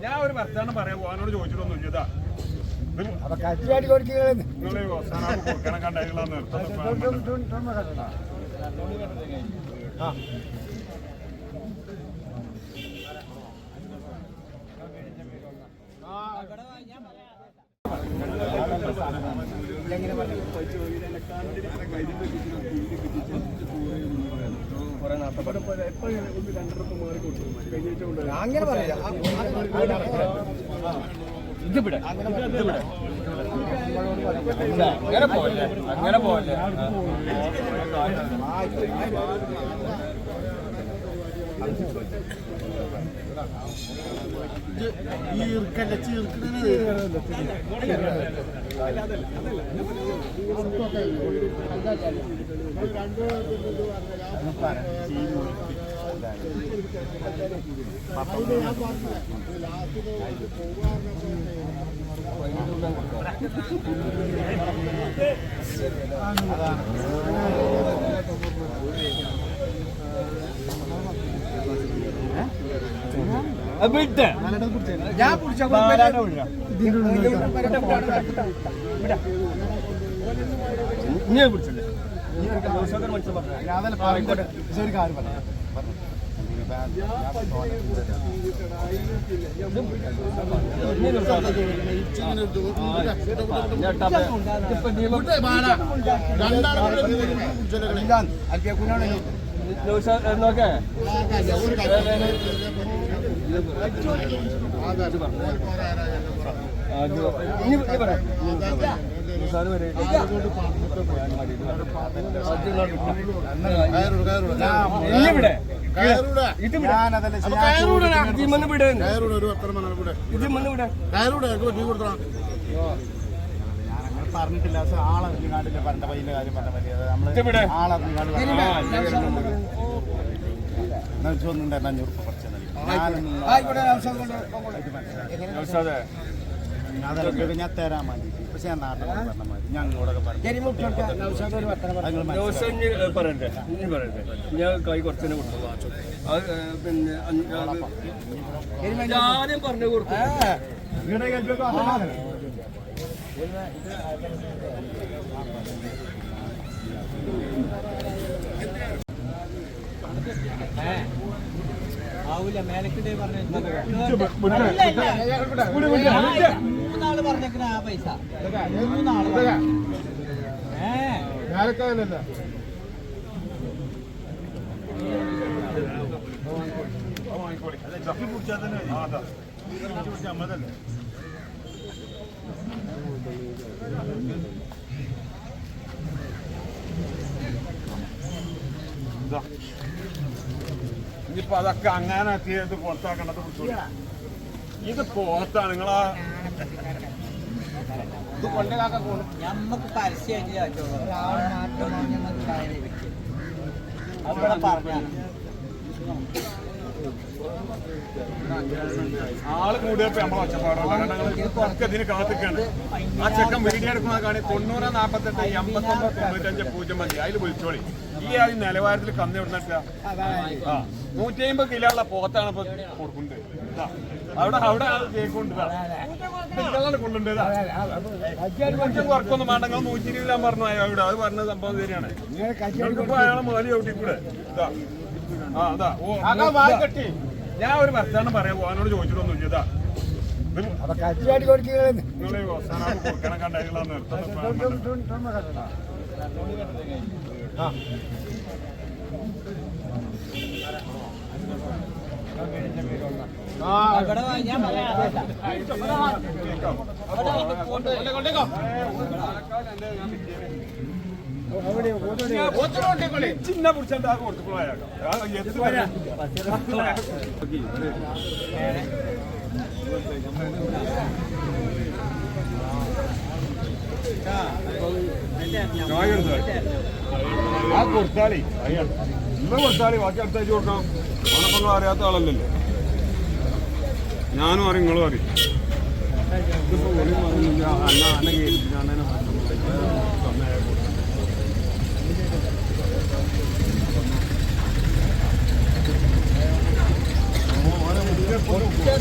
ഞാൻ ഒരു വർത്താനം പറയാം ഓനോട് ചോദിച്ചിട്ടൊന്നും ഇല്ലതാ നിങ്ങള് കൊടുക്കണം കണ്ടായിട്ടുള്ള അങ്ങനെ പറയാ ഇതിവിടെ അങ്ങനെ പോലെ അങ്ങനെ പോലെ ചീർക്കല്ല ചീർക്കണ ഞാൻ പിടിച്ച ഒരു കാര്യം പറഞ്ഞു പറഞ്ഞിട്ടില്ല ആളറിഞ്ഞാണ്ടില്ല പറഞ്ഞ പയ്യന്റെ കാര്യം പറഞ്ഞ മതി നമ്മള് ആളറിഞ്ഞാണ്ട് 500 രൂപ കുറച്ച് ഞാൻ തരാൻ വേണ്ടി പക്ഷെ ഞാൻ നാട്ടിൽ പറഞ്ഞ മതി ഞങ്ങളോടൊക്കെ പറയണ്ടേ ഞാൻ കൈ കുറച്ചതിനെ കൊടുത്തു പിന്നെ ആദ്യം പറഞ്ഞു കൊടുത്തു ആവൂല മേലക്കിട്ടേ പറഞ്ഞാള് പറഞ്ഞേക്കണ ആ പൈസ 3 നാള് ഇനിയിപ്പോ അതൊക്കെ അങ്ങനെ തീർത്ത് പുറത്താക്കേണ്ടത് ഇത് പോത്താണ് നിങ്ങളാ ഇത് കൊണ്ടേക്കാക്ക ഞമ്മക്ക് പരസ്യമായിട്ട് അവിടെ പറഞ്ഞ ആള് കൂടിയപ്പോ നമ്മളെ ഒച്ചപ്പാടുള്ള ഇതിന് കാത്തിക്കാണ് ആ ചെക്കൻ വീഡിയോ എടുക്കുന്ന കാണി 90 48 89 95 0 അതിൽ വിളിച്ചോളി ഈ ആദ്യം നിലവാരത്തിൽ കന്ന് എവിടുന്നിട്ടാ 150 കിലോ ഉള്ള പോത്താണ് ഇപ്പൊ കൊടുക്കുന്നത് അവിടെ കേൾക്കൊണ്ട് കൊണ്ടുണ്ട് വർക്കൊന്നും വേണ്ട 120 പറഞ്ഞു അവിടെ അത് പറഞ്ഞ സംഭവം ശരിയാണ് അയാളെ മോലി ചവിട്ടിക്കൂടെ ഞാൻ ഒരു വർത്താനം പറയാം ഓനോട് ചോദിച്ചിട്ടൊന്നും ഇല്ലതാ നിങ്ങള് കൊടുക്കണം കണ്ടായിട്ടുള്ള ചിന്ന പിടിച്ചാൽ കൊടുത്തുള്ളൂ ആ കൊടുത്താളി ഇന്ന് കൊടുത്താളി ബാക്കി അടുത്തയച്ച് കൊടുക്കണം അവനപ്പം അറിയാത്ത ആളല്ലല്ലോ ഞാനും അറിയും നിങ്ങളും അറിയും ഇതിപ്പോ അന്ന കേട്ടിട്ട്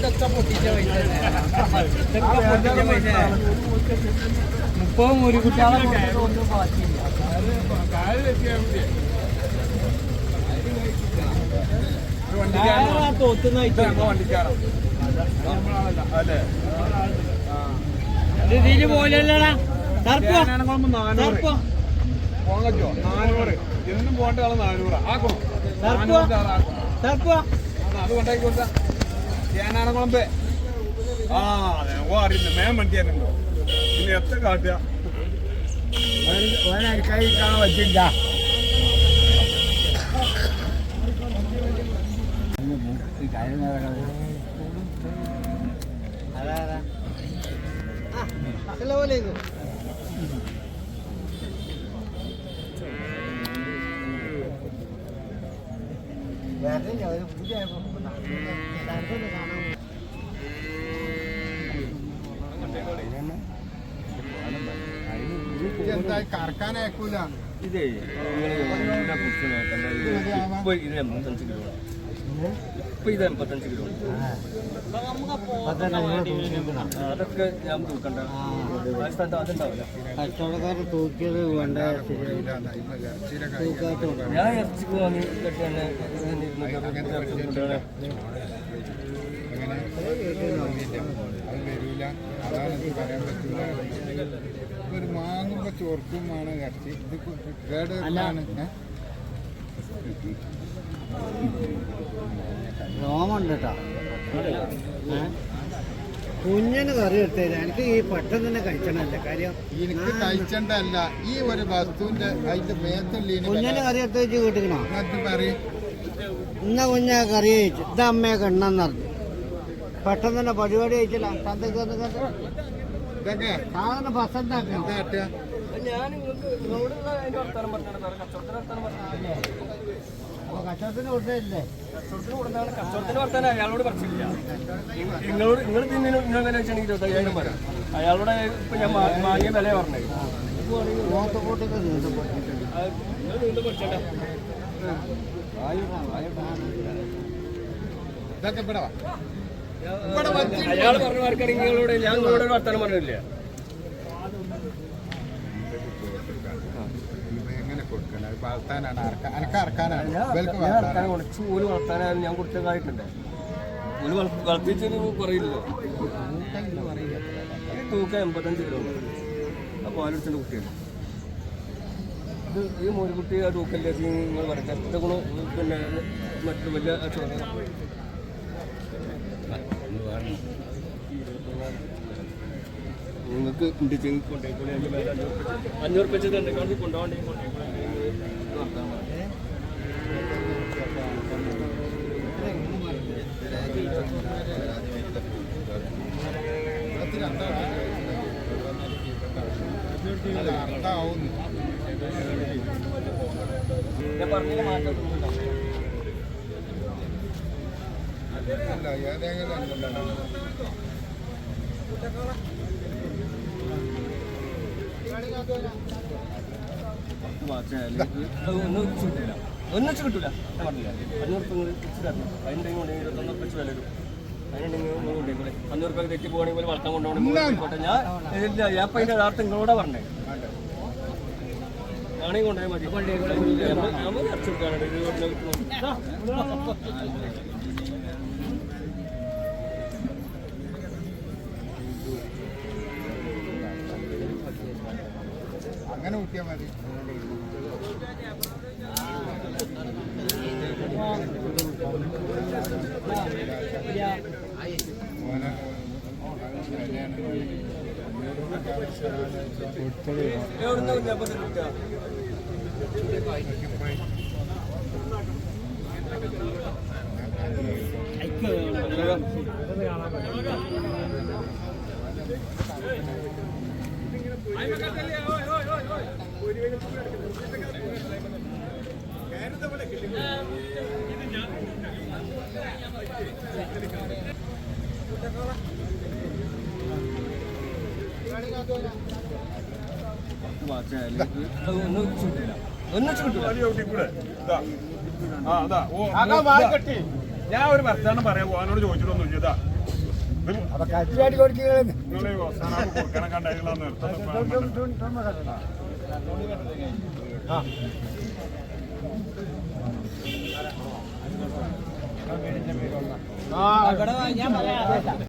ഇതൊക്കെ പൊട്ടിച്ച പൈസ ഇതൊക്കെ പൊട്ടിച്ച പൈസ 30 ഒരു കുട്ടികളെ ഒന്നും ബാക്കിയില്ല തോത്തുന്ന ഇതില് പോലല്ലടാ 400 എന്നും പോകേണ്ട ആള് 400 ആക്കണം അത് കൊണ്ടാക്കി കൊടുത്ത ഞാനാണെ ആ അതെ ഓ അറിയില്ല മേം വണ്ടിയാണല്ലോ പിന്നെ എത്ര കാട്ടുക കൈ കാണാൻ പറ്റില്ല അസ്സലാമലൈക്കും എന്തായി കറക്കാനയക്കൂല ഇതേ ഇപ്പൊ ഇത് 85 കിലോ അതൊക്കെ ഞാൻ തൂക്കണ്ട അതുണ്ടാവില്ല കച്ചവടക്കാരൻ തൂക്കിയത് വേണ്ട ഞാൻ ഇറച്ചിക്ക് വാങ്ങി കെട്ടാണ് വരൂല അതാണ് പറയാൻ പറ്റൂല ഒരു മാങ്ങുമ്പോ ചോർക്കും വേണം ഇറച്ചി ഇത് കേട് രോമുണ്ട് കേട്ടോ കുഞ്ഞിന് കറി എടുത്തത് എനിക്ക് ഈ പെട്ടെന്ന് തന്നെ കഴിച്ചണല്ലേ കാര്യം എനിക്ക് കഴിച്ചണ്ടല്ല ഈ ഒരു വസ്തുവിന്റെ അതിന്റെ മേത്തുള്ളീന് കുഞ്ഞിന് കറി എടുത്ത് വെച്ച് വീട്ടിക്കണോ പറയും ഇന്ന കുഞ്ഞ കറി കഴിച്ചു ഇത് അമ്മയൊക്കെ എണ്ണെന്ന് പറഞ്ഞു പെട്ടെന്ന് തന്നെ പരിപാടി കഴിച്ചില്ല തന്തക്ക് ഇതൊക്കെ സാധനം ബസ്സെന്താക്കാം എന്താ കാട്ടുക ഞാൻ നിങ്ങളോടുള്ള അതിന്റെ വർത്താനം പറഞ്ഞാണ് കച്ചവടത്തിന് വർത്താനം പറഞ്ഞില്ലേ അപ്പൊ കച്ചവടത്തിന് കൊടുത്തല്ലേ കച്ചവടത്തിന് കൊടുത്താണ് കച്ചവടത്തിന് വർത്താനം അയാളോട് പറഞ്ഞില്ല നിങ്ങൾ തിന്നിന് ഇങ്ങനെ വെച്ചാണെങ്കിൽ 25,000 വരാം അയാളോട് ഇപ്പൊ ഞാൻ വാങ്ങിയ വില പറഞ്ഞത് മൂത്തക്കൂട്ടിക്ക് നീന്തം നിങ്ങൾ വീണ്ടും പഠിച്ചേണ്ട ഇതൊക്കെ ഇവിടെ വാ. അയാൾ പറഞ്ഞ മാർക്കാണെങ്കിൽ നിങ്ങളോട് ഞാൻ നിങ്ങളോട് ഒരു വർത്താനം പറഞ്ഞില്ല എങ്ങനെ കൊടുക്കണം വളർത്താനാണ് അനക്ക് അറക്കാനാണ് ഞാൻ ഇറക്കാൻ കുറച്ച് ഒരു വളർത്താനായാലും ഞാൻ കൊടുത്തതായിട്ടുണ്ട് ഒരു വളർത്തിച്ചൊരു കുറയില്ലല്ലോ ഈ തൂക്കം 85 കിലോ ആ പാലെടുത്തിൻ്റെ കുട്ടിയാണ് ഇത് ഈ മോരുകുട്ടി ആ തൂക്കല്ലേ നിങ്ങൾ പറയാം എത്ര ഗുണം പിന്നെ മറ്റു വലിയ നിങ്ങൾക്ക് കൊണ്ടുപോയിക്കോളെ 500 വെച്ച് തന്നെ കൊണ്ടുപോകണ്ടേ അർത്ഥമാവുന്നു ഞാൻ പറഞ്ഞ മാറ്റം ഏതെങ്കിലും ഒന്നിച്ച് കിട്ടൂല ഞാൻ പറഞ്ഞില്ല 500 വെച്ച് തരണം അതിൻ്റെ കൊണ്ട് 21 വെച്ച് വില വരും അതിനുണ്ടെങ്കിൽ കൊണ്ടേക്കൂടെ 500 രൂപ തെറ്റി പോകണമെങ്കിൽ പോലെ വളർത്താൻ കൊണ്ടുപോകണം ഞാൻ ഇല്ല ഞാൻ ഇപ്പം അതിൻ്റെ യഥാർത്ഥം നിങ്ങളോടാ പറഞ്ഞേ ആണെങ്കിൽ കൊണ്ടുപോയാൽ മതി നമ്മൾ അടച്ചു കൊടുക്കാനാണ് അങ്ങനെ കൂട്ടിയാൽ മതി എവിടുന്ന കുഞ്ഞാപ്പം കിട്ടുക ഒന്നിച്ച് കിട്ടൂല ഞാൻ ഒരു വർത്താനം പറയാം ഓനോട് ചോദിച്ചിട്ടൊന്നും ഇതാ നിങ്ങൾ അവസാനം കൊടുക്കണം കണ്ടായിട്ടുള്ള നിർത്തം